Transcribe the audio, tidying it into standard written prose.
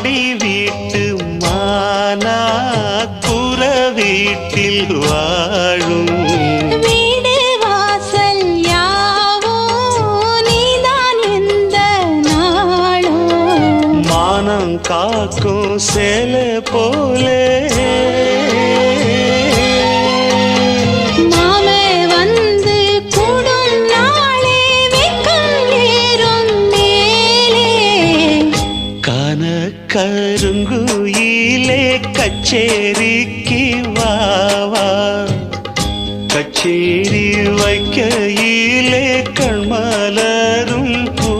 மாடி வீட்டு மானா குற வீட்டில் வாழும் வீடு வாசல் யாவோ நீதான் எந்த நாளும் மானம் காக்கும் சேலை போலே மாமே வந்து கூடும் நாளே வெக்கம் ஏறும் மேலே கான கருங்குயிலே கச்சேரிக்கு வாவா கச்சேரி வைக்கையிலே கண்மலரும் பூ